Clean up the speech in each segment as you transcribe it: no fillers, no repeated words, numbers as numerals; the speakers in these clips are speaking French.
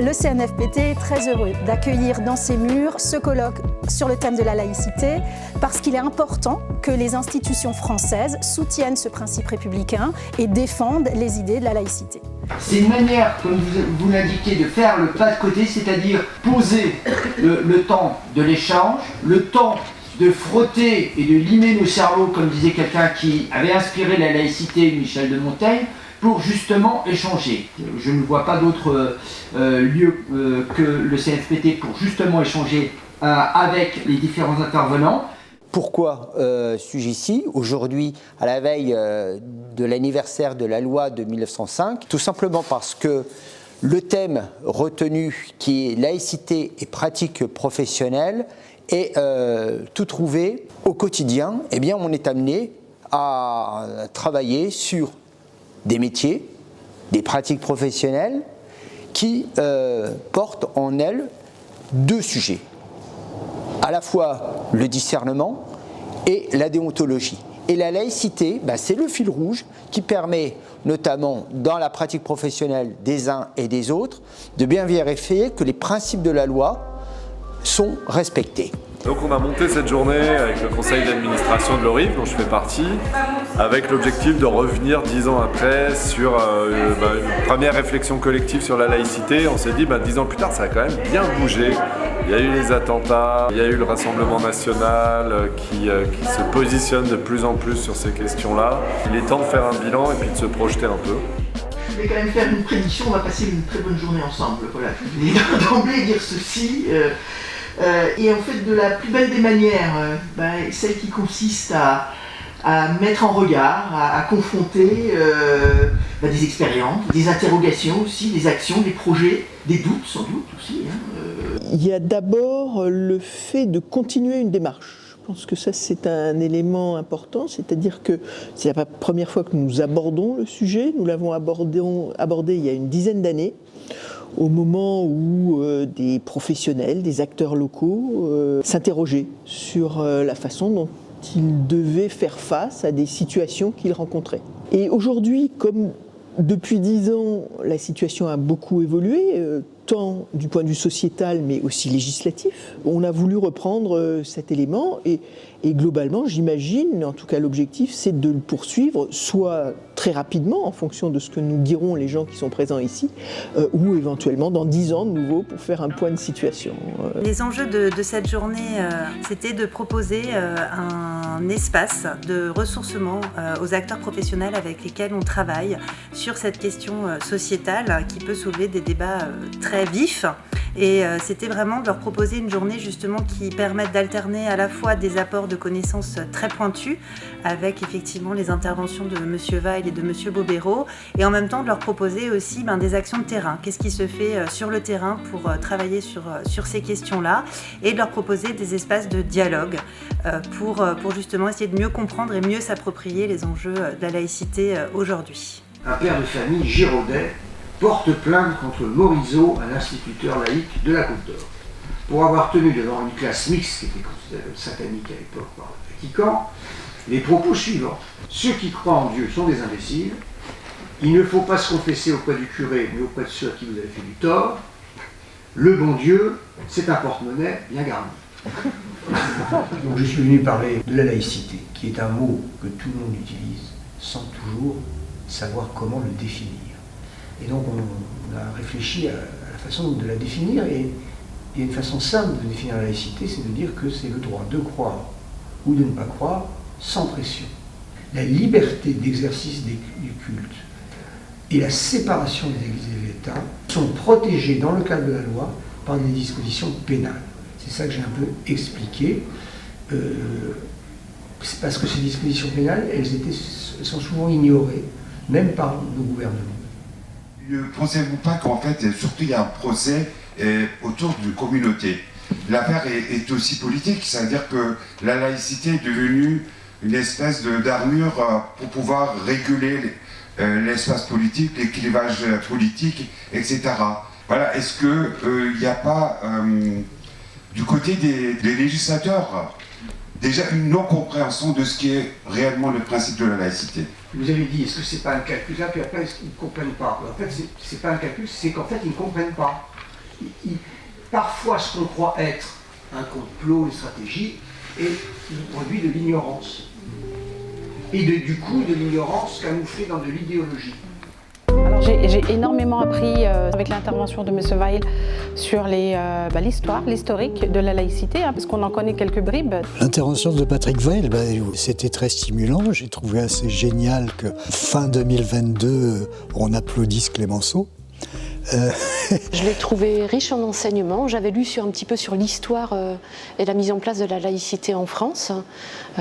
Le CNFPT est très heureux d'accueillir dans ses murs ce colloque sur le thème de la laïcité parce qu'il est important que les institutions françaises soutiennent ce principe républicain et défendent les idées de la laïcité. C'est une manière, comme vous l'indiquez, de faire le pas de côté, c'est-à-dire poser le temps de l'échange, le temps de frotter et de limer nos cerveaux, comme disait quelqu'un qui avait inspiré la laïcité, Michel de Montaigne, pour justement échanger. Je ne vois pas d'autre lieu que le CNFPT pour justement échanger avec les différents intervenants. Pourquoi suis-je ici, aujourd'hui, à la veille de l'anniversaire de la loi de 1905 ? Tout simplement parce que le thème retenu, qui est laïcité et pratique professionnelle, est tout trouvé au quotidien. Eh bien, on est amené à travailler sur des métiers, des pratiques professionnelles qui portent en elles deux sujets. À la fois le discernement et la déontologie. Et la laïcité, c'est le fil rouge qui permet, notamment dans la pratique professionnelle des uns et des autres, de bien vérifier que les principes de la loi sont respectés. Donc on a monté cette journée avec le conseil d'administration de l'ORIF, dont je fais partie, avec l'objectif de revenir 10 ans après sur une première réflexion collective sur la laïcité. On s'est dit, 10 ans plus tard, ça a quand même bien bougé. Il y a eu les attentats, il y a eu le Rassemblement national qui se positionne de plus en plus sur ces questions-là. Il est temps de faire un bilan et puis de se projeter un peu. Je vais quand même faire une prédiction, on va passer une très bonne journée ensemble. Voilà, je vais d'emblée dire ceci. Et en fait, de la plus belle des manières, celle qui consiste à mettre en regard, à confronter des expériences, des interrogations aussi, des actions, des projets, des doutes sans doute aussi. Il y a d'abord le fait de continuer une démarche. Je pense que ça, c'est un élément important, c'est-à-dire que c'est la première fois que nous abordons le sujet. Nous l'avons abordé il y a une dizaine d'années, au moment où des professionnels, des acteurs locaux s'interrogeaient sur la façon dont ils devaient faire face à des situations qu'ils rencontraient. Et aujourd'hui, comme depuis 10 ans, la situation a beaucoup évolué, tant du point de vue sociétal mais aussi législatif, on a voulu reprendre cet élément et globalement, j'imagine, en tout cas l'objectif, c'est de le poursuivre, soit très rapidement, en fonction de ce que nous diront les gens qui sont présents ici, ou éventuellement dans 10 ans de nouveau pour faire un point de situation. Les enjeux de cette journée, c'était de proposer un espace de ressourcement aux acteurs professionnels avec lesquels on travaille sur cette question sociétale qui peut soulever des débats très vifs. Et c'était vraiment de leur proposer une journée justement qui permette d'alterner à la fois des apports de connaissances très pointus avec effectivement les interventions de M. Weil et de M. Bobéro et en même temps de leur proposer aussi des actions de terrain. Qu'est-ce qui se fait sur le terrain pour travailler sur ces questions-là et de leur proposer des espaces de dialogue pour justement essayer de mieux comprendre et mieux s'approprier les enjeux de la laïcité aujourd'hui. Un père de famille girondais porte plainte contre Morisot, un instituteur laïque de la Côte d'Or, pour avoir tenu devant une classe mixte qui était considérée comme satanique à l'époque par le Vatican, les propos suivants. Ceux qui croient en Dieu sont des imbéciles, il ne faut pas se confesser auprès du curé, mais auprès de ceux à qui vous avez fait du tort. Le bon Dieu, c'est un porte-monnaie bien garni. Donc je suis venu parler de la laïcité, qui est un mot que tout le monde utilise, sans toujours savoir comment le définir. Et donc on a réfléchi à la façon de la définir, et il y a une façon simple de définir la laïcité, c'est de dire que c'est le droit de croire ou de ne pas croire sans pression. La liberté d'exercice du culte et la séparation des églises et de l'État sont protégées dans le cadre de la loi par des dispositions pénales. C'est ça que j'ai un peu expliqué. C'est parce que ces dispositions pénales, elles sont souvent ignorées, même par nos gouvernements. Ne pensez-vous pas qu'en fait, surtout il y a un procès autour d'une communauté. L'affaire est aussi politique, c'est-à-dire que la laïcité est devenue une espèce d'armure pour pouvoir réguler l'espace politique, les clivages politiques, etc. Voilà, est-ce qu'il n'y a pas, du côté des législateurs, déjà une non-compréhension de ce qui est réellement le principe de la laïcité? Vous avez dit, est-ce que c'est pas un calcul là, puis après, ils ne comprennent pas. En fait, c'est pas un calcul, c'est qu'en fait, ils ne comprennent pas. Parfois, ce qu'on croit être un complot, une stratégie, est le produit de l'ignorance. Et du coup, de l'ignorance camouflée dans de l'idéologie. Alors j'ai énormément appris avec l'intervention de M. Weil sur l'historique de la laïcité, parce qu'on en connaît quelques bribes. L'intervention de Patrick Weil, c'était très stimulant. J'ai trouvé assez génial que fin 2022, on applaudisse Clémenceau. Je l'ai trouvé riche en enseignements. J'avais lu un petit peu sur l'histoire et la mise en place de la laïcité en France.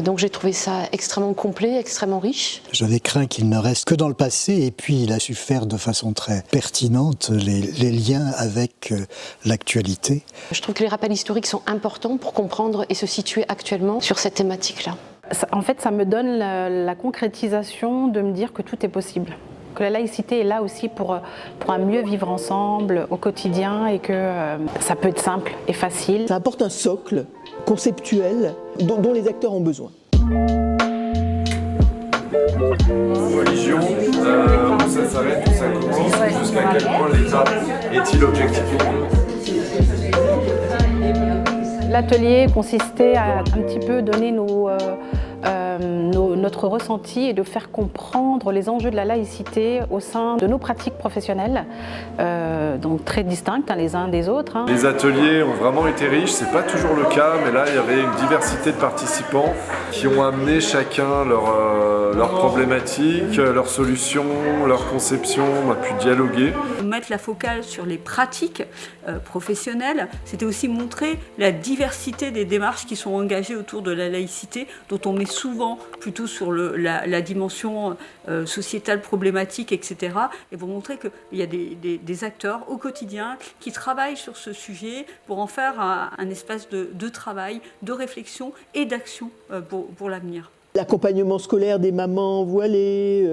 Donc j'ai trouvé ça extrêmement complet, extrêmement riche. J'avais craint qu'il ne reste que dans le passé, et puis il a su faire de façon très pertinente les liens avec l'actualité. Je trouve que les rappels historiques sont importants pour comprendre et se situer actuellement sur cette thématique-là. En fait, ça me donne la concrétisation de me dire que tout est possible. Que la laïcité est là aussi pour un mieux vivre ensemble au quotidien, et que ça peut être simple et facile. Ça apporte un socle conceptuel dont les acteurs ont besoin. Religion, où ça s'arrête, où ça commence, jusqu'à quel point l'État est-il objectif? L'atelier consistait à un petit peu donner notre ressenti et de faire comprendre les enjeux de la laïcité au sein de nos pratiques professionnelles, donc très distinctes les uns des autres. Les ateliers ont vraiment été riches, c'est pas toujours le cas, mais là il y avait une diversité de participants qui ont amené chacun leurs problématiques, leurs solutions, leurs conceptions, on a pu dialoguer. Mettre la focale sur les pratiques professionnelles, c'était aussi montrer la diversité des démarches qui sont engagées autour de la laïcité, dont on met souvent plutôt sur la dimension sociétale problématique, etc. Et pour montrer qu'il y a des acteurs au quotidien qui travaillent sur ce sujet pour en faire un espace de travail, de réflexion et d'action pour l'avenir. L'accompagnement scolaire des mamans voilées,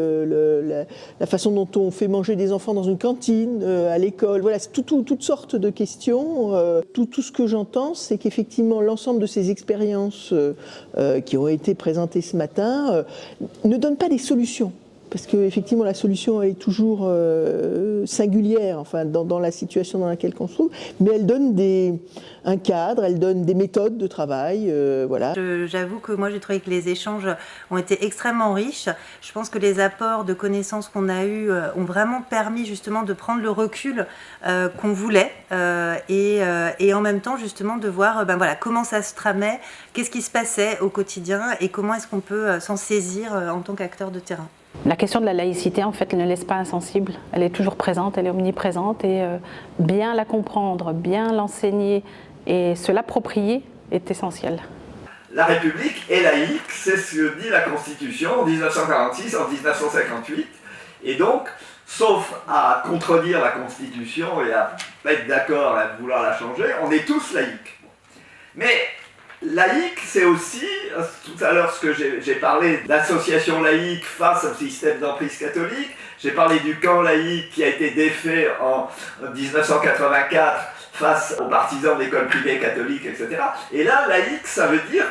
la façon dont on fait manger des enfants dans une cantine, à l'école, voilà, c'est toutes sortes de questions. Tout ce que j'entends, c'est qu'effectivement l'ensemble de ces expériences qui ont été présentées ce matin ne donnent pas des solutions. Parce qu'effectivement, la solution est toujours singulière, enfin, dans la situation dans laquelle on se trouve, mais elle donne un cadre, elle donne des méthodes de travail, voilà. J'avoue que moi, j'ai trouvé que les échanges ont été extrêmement riches. Je pense que les apports de connaissances qu'on a eus ont vraiment permis justement de prendre le recul qu'on voulait et en même temps justement de voir comment ça se tramait, qu'est-ce qui se passait au quotidien et comment est-ce qu'on peut s'en saisir en tant qu'acteur de terrain. La question de la laïcité, en fait, elle ne laisse pas insensible. Elle est toujours présente, elle est omniprésente, et bien la comprendre, bien l'enseigner et se l'approprier est essentiel. La République est laïque, c'est ce que dit la Constitution en 1946, en 1958, et donc, sauf à contredire la Constitution et à pas être d'accord et à vouloir la changer, on est tous laïcs. Mais laïque, c'est aussi, tout à l'heure ce que j'ai parlé d'association laïque face au système d'emprise catholique, j'ai parlé du camp laïque qui a été défait en 1984 face aux partisans d'écoles privées catholiques, etc. Et là, laïque, ça veut dire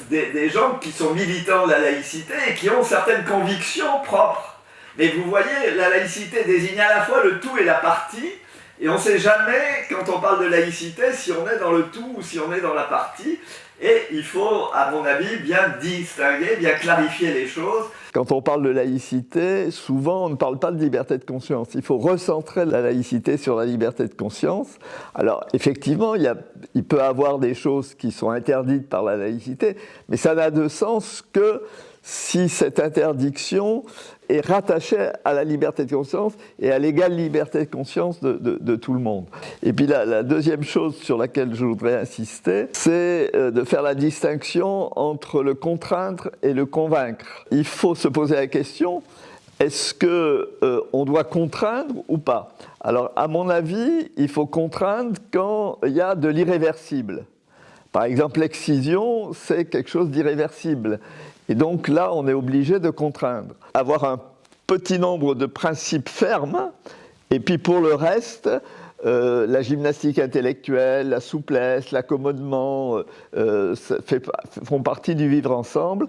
des gens qui sont militants de la laïcité et qui ont certaines convictions propres. Mais vous voyez, la laïcité désigne à la fois le tout et la partie, et on ne sait jamais, quand on parle de laïcité, si on est dans le tout ou si on est dans la partie. Et il faut, à mon avis, bien distinguer, bien clarifier les choses. Quand on parle de laïcité, souvent on ne parle pas de liberté de conscience. Il faut recentrer la laïcité sur la liberté de conscience. Alors effectivement, il peut y avoir des choses qui sont interdites par la laïcité, mais ça n'a de sens que si cette interdiction est rattachée à la liberté de conscience et à l'égale liberté de conscience de tout le monde. Et puis la deuxième chose sur laquelle je voudrais insister, c'est de faire la distinction entre le contraindre et le convaincre. Il faut se poser la question, est-ce qu'on doit contraindre ou pas? Alors à mon avis, il faut contraindre quand il y a de l'irréversible. Par exemple, l'excision, c'est quelque chose d'irréversible. Et donc là, on est obligé de contraindre. Avoir un petit nombre de principes fermes, et puis pour le reste, la gymnastique intellectuelle, la souplesse, l'accommodement font partie du vivre ensemble.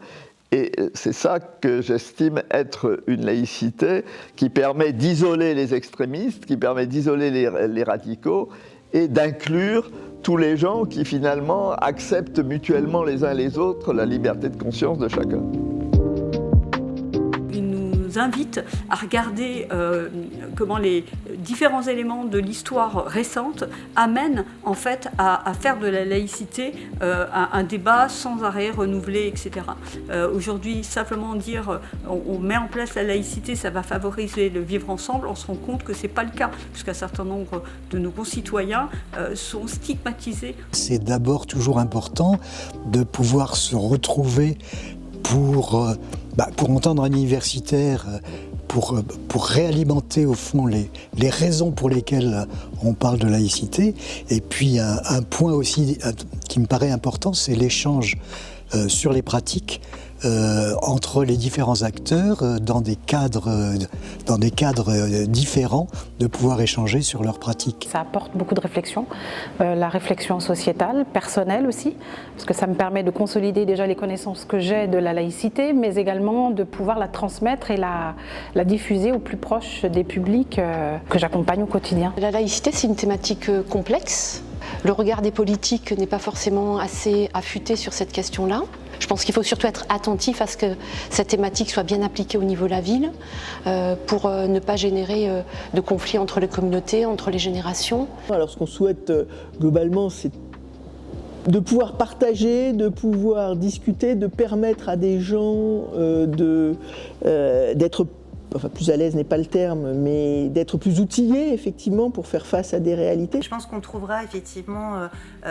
Et c'est ça que j'estime être une laïcité qui permet d'isoler les extrémistes, qui permet d'isoler les radicaux, et d'inclure tous les gens qui finalement acceptent mutuellement les uns les autres la liberté de conscience de chacun. Invite à regarder comment les différents éléments de l'histoire récente amènent en fait à faire de la laïcité un débat sans arrêt renouvelé, etc. Aujourd'hui, simplement dire on met en place la laïcité, ça va favoriser le vivre ensemble, on se rend compte que c'est pas le cas, puisqu'un certain nombre de nos concitoyens sont stigmatisés. C'est d'abord toujours important de pouvoir se retrouver pour entendre un universitaire, pour réalimenter au fond les raisons pour lesquelles on parle de laïcité. Et puis un point aussi qui me paraît important, c'est l'échange sur les pratiques entre les différents acteurs dans des cadres différents, de pouvoir échanger sur leurs pratiques. Ça apporte beaucoup de réflexion, la réflexion sociétale, personnelle aussi, parce que ça me permet de consolider déjà les connaissances que j'ai de la laïcité, mais également de pouvoir la transmettre et la diffuser au plus proche des publics que j'accompagne au quotidien. La laïcité, c'est une thématique complexe. Le regard des politiques n'est pas forcément assez affûté sur cette question-là. Je pense qu'il faut surtout être attentif à ce que cette thématique soit bien appliquée au niveau de la ville pour ne pas générer de conflits entre les communautés, entre les générations. Alors ce qu'on souhaite globalement, c'est de pouvoir partager, de pouvoir discuter, de permettre à des gens d'être plus à l'aise n'est pas le terme, mais d'être plus outillés effectivement pour faire face à des réalités. Je pense qu'on trouvera effectivement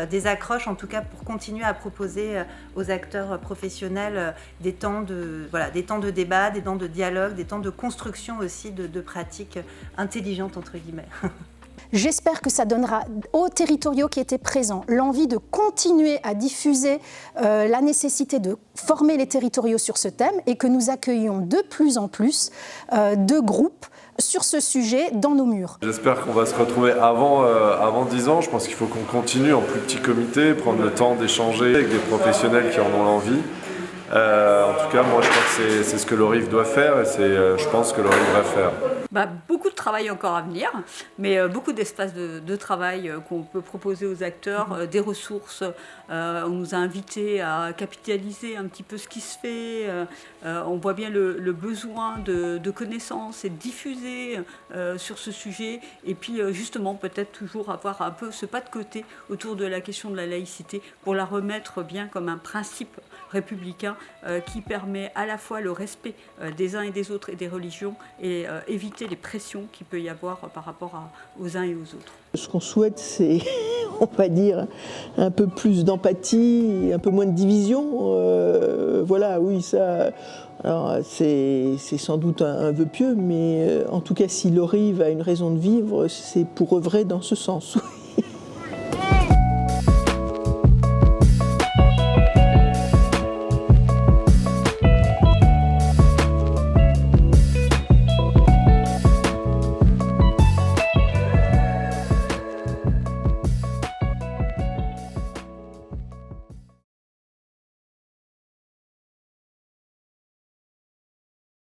des accroches, en tout cas pour continuer à proposer aux acteurs professionnels des temps de débat, des temps de dialogue, des temps de construction aussi de pratiques intelligentes entre guillemets. J'espère que ça donnera aux territoriaux qui étaient présents l'envie de continuer à diffuser la nécessité de former les territoriaux sur ce thème et que nous accueillions de plus en plus de groupes sur ce sujet dans nos murs. J'espère qu'on va se retrouver avant 10 ans. Je pense qu'il faut qu'on continue en plus petit comité, prendre le temps d'échanger avec des professionnels qui en ont l'envie. En tout cas, moi je crois que c'est ce que l'ORIF doit faire et je pense que l'ORIF va faire. Beaucoup de travail encore à venir, mais beaucoup d'espaces de travail qu'on peut proposer aux acteurs, des ressources. On nous a invités à capitaliser un petit peu ce qui se fait. On voit bien le besoin de connaissances et de diffuser sur ce sujet. Et puis justement, peut-être toujours avoir un peu ce pas de côté autour de la question de la laïcité pour la remettre bien comme un principe républicain qui permet à la fois le respect des uns et des autres et des religions et éviter les pressions qu'il peut y avoir par rapport aux uns et aux autres. Ce qu'on souhaite, c'est, on va dire, un peu plus d'empathie, un peu moins de division. Voilà, oui, ça... Alors, c'est sans doute un vœu pieux, mais en tout cas, si l'ORIF a une raison de vivre, c'est pour œuvrer dans ce sens.